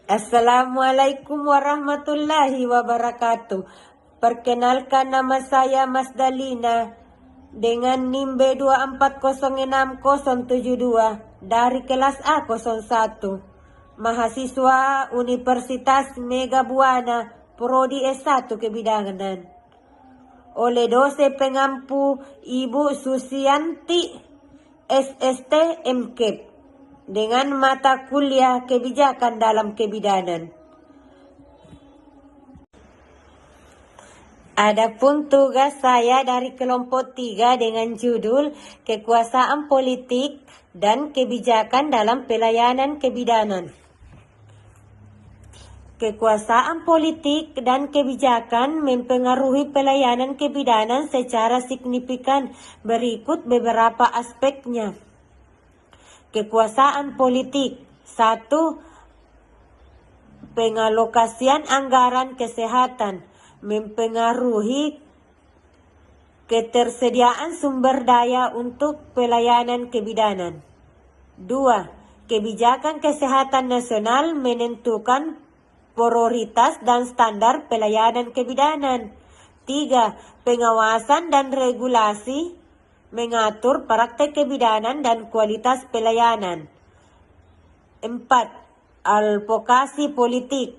Assalamualaikum warahmatullahi wabarakatuh. Perkenalkan, nama saya Mas Dalina dengan NIM B2406072 dari kelas A01. Mahasiswa Universitas Mega Buana, Prodi S1 Kebidanan. Oleh dosen pengampu Ibu Susianti SST MKEP dengan mata kuliah kebijakan dalam kebidanan. Adapun tugas saya dari kelompok 3 dengan judul Kekuasaan Politik dan Kebijakan dalam Pelayanan Kebidanan. Kekuasaan politik dan kebijakan mempengaruhi pelayanan kebidanan secara signifikan. Berikut beberapa aspeknya. Kekuasaan politik. 1. Pengalokasian anggaran kesehatan mempengaruhi ketersediaan sumber daya untuk pelayanan kebidanan. 2. Kebijakan kesehatan nasional menentukan prioritas dan standar pelayanan kebidanan. 3. Pengawasan dan regulasi mengatur praktek kebidanan dan kualitas pelayanan. 4. Advokasi politik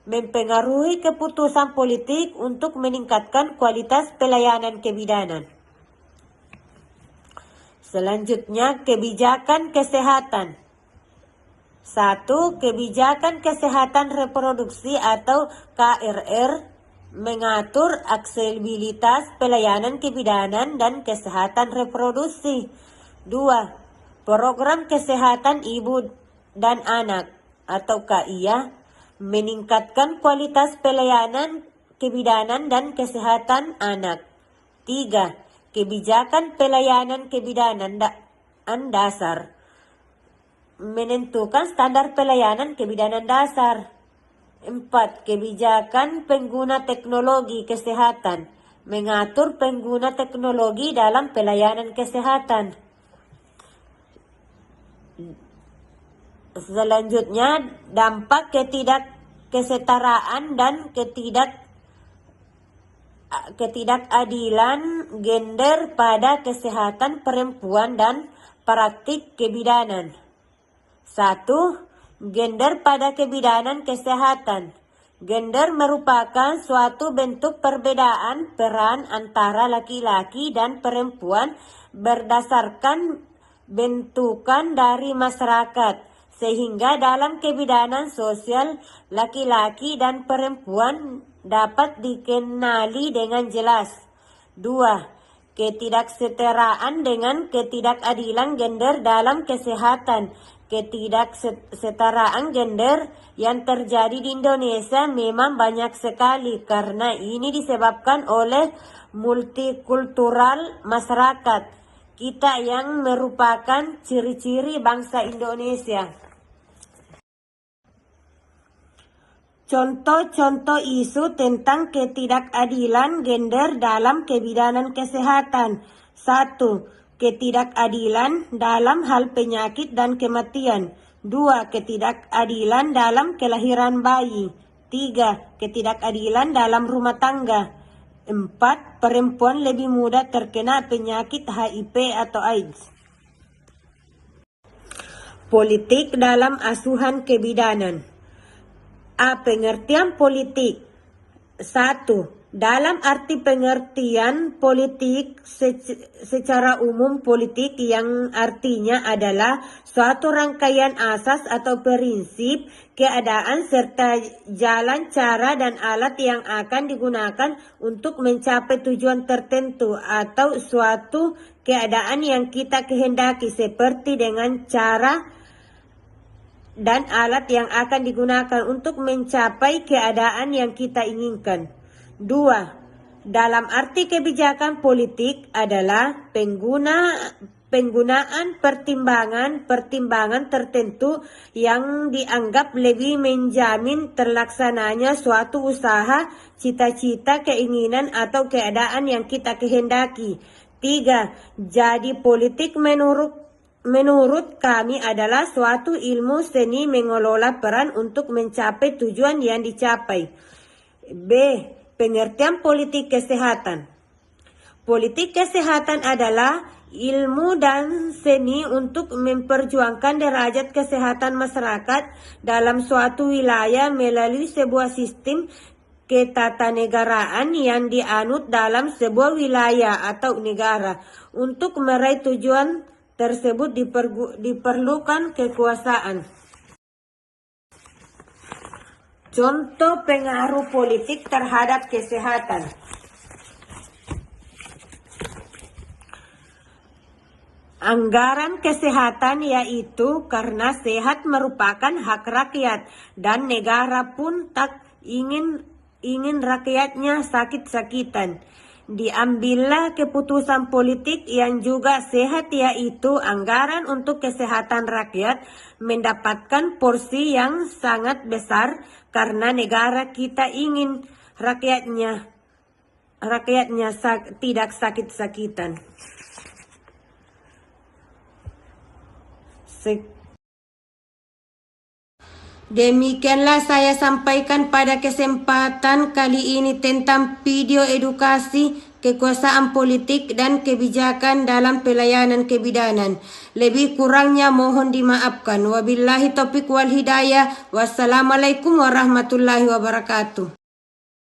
mempengaruhi keputusan politik untuk meningkatkan kualitas pelayanan kebidanan. Selanjutnya, kebijakan kesehatan. 1. Kebijakan kesehatan reproduksi atau KRR mengatur aksesibilitas pelayanan kebidanan dan kesehatan reproduksi. 2. Program kesehatan ibu dan anak atau KIA meningkatkan kualitas pelayanan kebidanan dan kesehatan anak. 3. Kebijakan pelayanan kebidanan dasar menentukan standar pelayanan kebidanan dasar. 4. Kebijakan pengguna teknologi kesehatan mengatur pengguna teknologi dalam pelayanan kesehatan. Selanjutnya, dampak ketidakkesetaraan dan ketidakadilan gender pada kesehatan perempuan dan praktik kebidanan. 1. Gender pada kebidanan kesehatan. Gender merupakan suatu bentuk perbedaan peran antara laki-laki dan perempuan berdasarkan bentukan dari masyarakat, sehingga dalam kebidanan sosial laki-laki dan perempuan dapat dikenali dengan jelas. 2. Ketidaksetaraan dengan ketidakadilan gender dalam kesehatan. Ketidaksetaraan gender yang terjadi di Indonesia memang banyak sekali karena ini disebabkan oleh multikultural masyarakat kita yang merupakan ciri-ciri bangsa Indonesia. Contoh-contoh isu tentang ketidakadilan gender dalam kebidanan kesehatan. 1. Ketidakadilan dalam hal penyakit dan kematian. 2. Ketidakadilan dalam kelahiran bayi. 3. Ketidakadilan dalam rumah tangga. 4. Perempuan lebih mudah terkena penyakit HIV atau AIDS. Politik dalam asuhan kebidanan. A. Pengertian politik. 1. Dalam arti pengertian politik secara umum, politik yang artinya adalah suatu rangkaian asas atau prinsip, keadaan serta jalan, cara, dan alat yang akan digunakan untuk mencapai tujuan tertentu atau suatu keadaan yang kita kehendaki, seperti dengan cara dan alat yang akan digunakan untuk mencapai keadaan yang kita inginkan. 2. Dalam arti kebijakan politik adalah penggunaan pertimbangan tertentu yang dianggap lebih menjamin terlaksananya suatu usaha, cita-cita, keinginan, atau keadaan yang kita kehendaki. 3. Jadi politik menurut menurut kami adalah suatu ilmu seni mengelola peran untuk mencapai tujuan yang dicapai. B. Pengertian politik kesehatan. Politik kesehatan adalah ilmu dan seni untuk memperjuangkan derajat kesehatan masyarakat dalam suatu wilayah melalui sebuah sistem ketatanegaraan yang dianut dalam sebuah wilayah atau negara. Untuk meraih tujuan tersebut diperlukan kekuasaan. Contoh pengaruh politik terhadap kesehatan. Anggaran kesehatan, yaitu karena sehat merupakan hak rakyat dan negara pun tak ingin rakyatnya sakit-sakitan. Diambillah keputusan politik yang juga sehat, yaitu anggaran untuk kesehatan rakyat mendapatkan porsi yang sangat besar karena negara kita ingin rakyatnya tidak sakit-sakitan. Demikianlah saya sampaikan pada kesempatan kali ini tentang video edukasi kekuasaan politik dan kebijakan dalam pelayanan kebidanan. Lebih kurangnya mohon dimaafkan. Wabillahi taufiq wal hidayah. Wassalamualaikum warahmatullahi wabarakatuh.